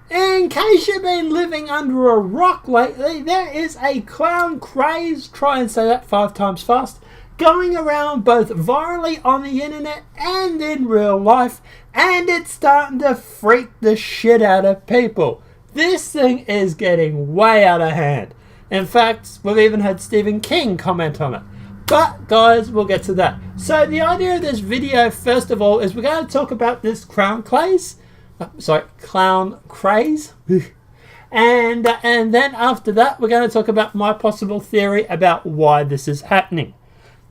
In case you've been living under a rock lately, there is a clown craze, try and say that 5 times fast, going around both virally on the internet and in real life, and it's starting to freak the shit out of people. This thing is getting way out of hand. In fact, we've even had Stephen King comment on it. But guys, we'll get to that. So the idea of this video, first of all, is we're going to talk about this clown craze. And then after that, we're going to talk about my possible theory about why this is happening.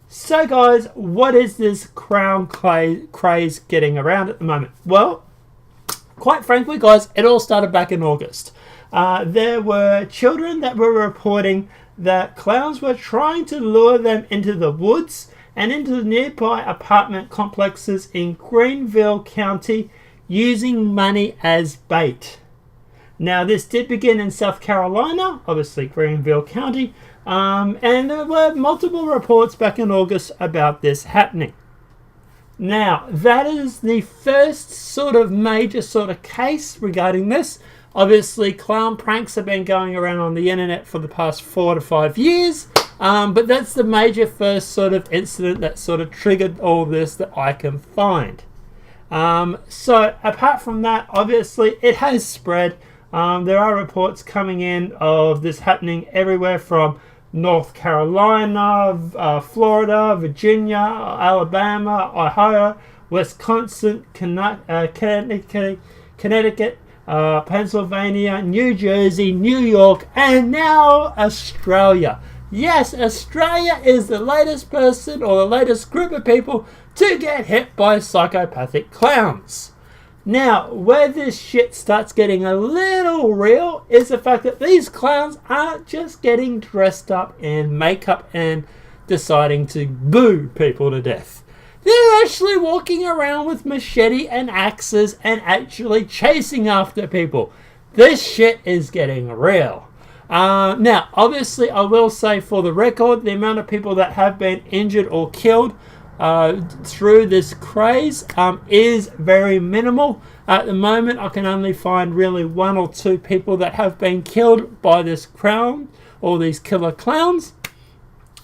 So guys, what is this clown craze getting around at the moment? Well, quite frankly, guys, it all started back in August. There were children that were reporting that clowns were trying to lure them into the woods and into the nearby apartment complexes in Greenville County using money as bait. Now, this did begin in South Carolina, obviously Greenville County, and there were multiple reports back in August about this happening. Now, that is the first sort of major sort of case regarding this. Obviously, clown pranks have been going around on the internet for the past 4 to 5 years, but that's the major first sort of incident that sort of triggered all this that I can find. So, apart from that, obviously, it has spread. There are reports coming in of this happening everywhere from North Carolina, Florida, Virginia, Alabama, Ohio, Wisconsin, Connecticut, Pennsylvania, New Jersey, New York, and now Australia. Yes, Australia is the latest person or the latest group of people to get hit by psychopathic clowns. Now, where this shit starts getting a little real is the fact that these clowns aren't just getting dressed up in makeup and deciding to boo people to death. They're actually walking around with machete and axes and actually chasing after people. This shit is getting real. Now, obviously, I will say for the record, the amount of people that have been injured or killed through this craze is very minimal. At the moment, I can only find really 1 or 2 people that have been killed by this clown or these killer clowns.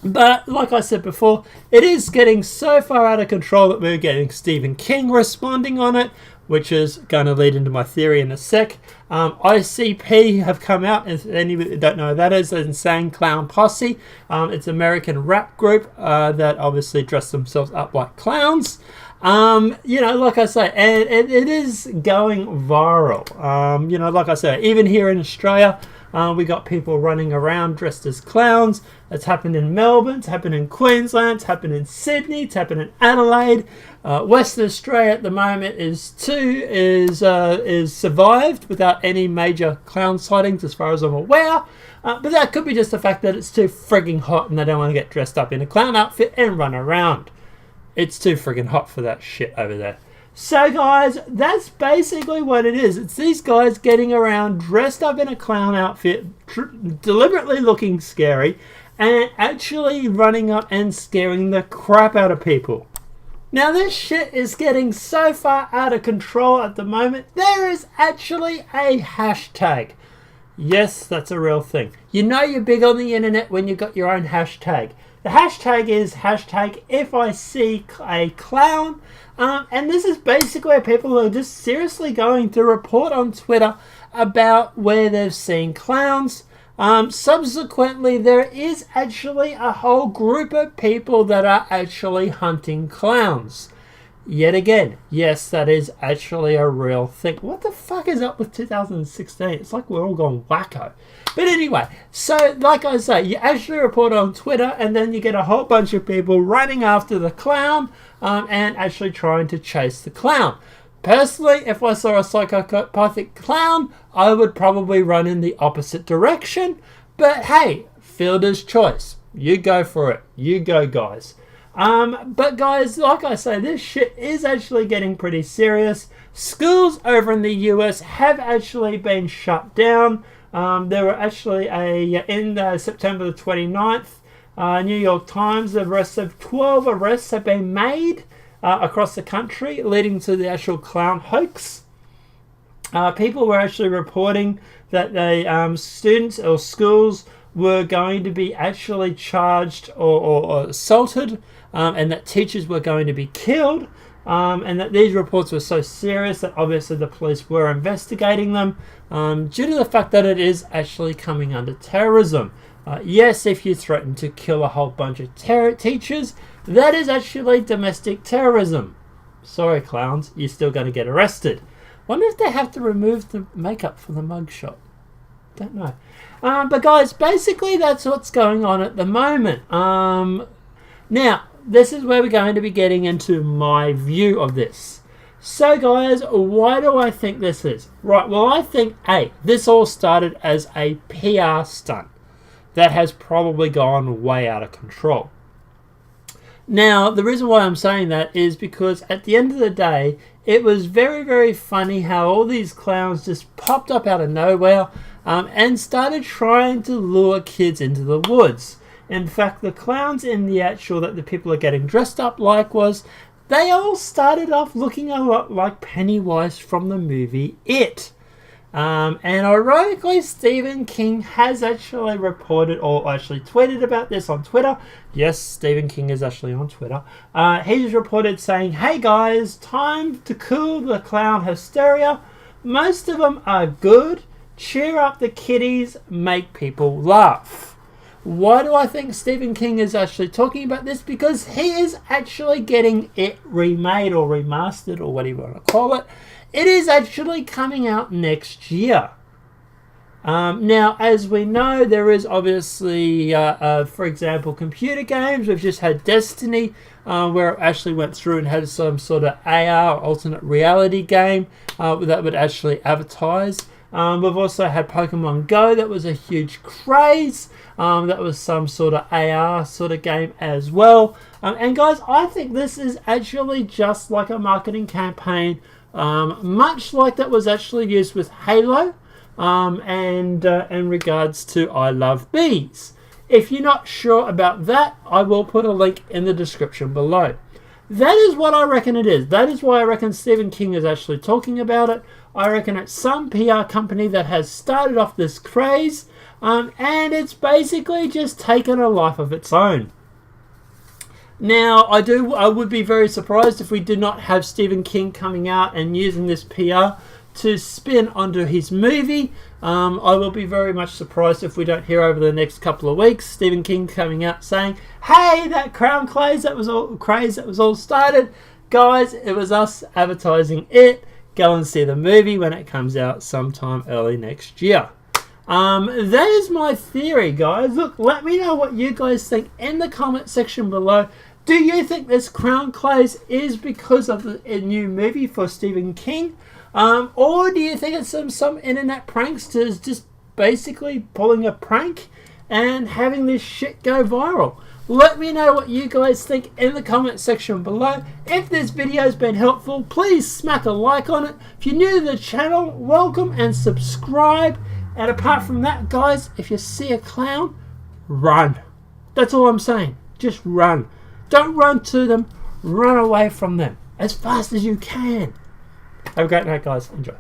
But like I said before, it is getting so far out of control that we're getting Stephen King responding on it, which is going to lead into my theory in a sec. ICP have come out, if any of you don't know who that is, the Insane Clown Posse. It's an American rap group that obviously dress themselves up like clowns. Like I say, and it is going viral. Like I say, even here in Australia, we got people running around dressed as clowns. It's happened in Melbourne, it's happened in Queensland, it's happened in Sydney, it's happened in Adelaide. Western Australia at the moment is survived without any major clown sightings as far as I'm aware. But that could be just the fact that it's too frigging hot and they don't want to get dressed up in a clown outfit and run around. It's too friggin' hot for that shit over there. So guys, that's basically what it is. It's these guys getting around dressed up in a clown outfit, deliberately looking scary, and actually running up and scaring the crap out of people. Now this shit is getting so far out of control at the moment, there is actually a hashtag. Yes, that's a real thing. You know you're big on the internet when you got your own hashtag. The hashtag is hashtag if I see a clown. And this is basically where people are just seriously going to report on Twitter about where they've seen clowns. Subsequently, there is actually a whole group of people that are actually hunting clowns. Yet again, yes, that is actually a real thing. What the fuck is up with 2016? It's like we're all gone wacko. But anyway, so like I say, you actually report on Twitter and then you get a whole bunch of people running after the clown and actually trying to chase the clown. Personally, if I saw a psychopathic clown, I would probably run in the opposite direction. But hey, fielder's choice. You go for it. You go, guys. But guys, like I say, this shit is actually getting pretty serious. Schools over in the US have actually been shut down. There were actually in September the 29th, New York Times, the arrests of 12 arrests have been made across the country, leading to the actual clown hoax. people were actually reporting that the students or schools were going to be actually charged or assaulted, and that teachers were going to be killed, and that these reports were so serious that obviously the police were investigating them, due to the fact that it is actually coming under terrorism. Yes, if you threaten to kill a whole bunch of teachers, that is actually domestic terrorism. Sorry, clowns, you're still going to get arrested. Wonder if they have to remove the makeup for the mugshot. Don't know. But guys, basically that's what's going on at the moment. Now, this is where we're going to be getting into my view of this. So guys, why do I think this is? Right, well I think, this all started as a PR stunt that has probably gone way out of control. Now, the reason why I'm saying that is because at the end of the day, it was very, very funny how all these clowns just popped up out of nowhere and started trying to lure kids into the woods. In fact, the clowns in the actual that the people are getting dressed up like they all started off looking a lot like Pennywise from the movie It. And ironically, Stephen King has actually reported or actually tweeted about this on Twitter. Yes, Stephen King is actually on Twitter. He's reported saying, "Hey guys, time to cool the clown hysteria. Most of them are good. Cheer up the kiddies, make people laugh." Why do I think Stephen King is actually talking about this? Because he is actually getting it remade or remastered or whatever you want to call it. It is actually coming out next year. Now, as we know, there is obviously, for example, computer games. We've just had Destiny, where it actually went through and had some sort of AR, alternate reality game, that would actually advertise. We've also had Pokemon Go, that was a huge craze. That was some sort of AR sort of game as well. And guys, I think this is actually just like a marketing campaign, much like that was actually used with Halo, and in regards to I Love Bees. If you're not sure about that, I will put a link in the description below. That is what I reckon it is. That is why I reckon Stephen King is actually talking about it. I reckon it's some PR company that has started off this craze, and it's basically just taken a life of its own. Now, I would be very surprised if we did not have Stephen King coming out and using this PR to spin onto his movie. I will be very much surprised if we don't hear over the next couple of weeks Stephen King coming out saying, "Hey, that crown craze that was all started, guys, it was us advertising it. Go and see the movie when it comes out sometime early next year." That is my theory, guys. Look, let me know what you guys think in the comment section below. Do you think this crown craze is because of the new movie for Stephen King? Or do you think it's some internet pranksters just basically pulling a prank and having this shit go viral? Let me know what you guys think in the comment section below. If this video has been helpful, please smack a like on it. If you're new to the channel, welcome and subscribe. And apart from that, guys, if you see a clown, run. That's all I'm saying. Just run. Don't run to them. Run away from them as fast as you can. Have a great night, guys. Enjoy.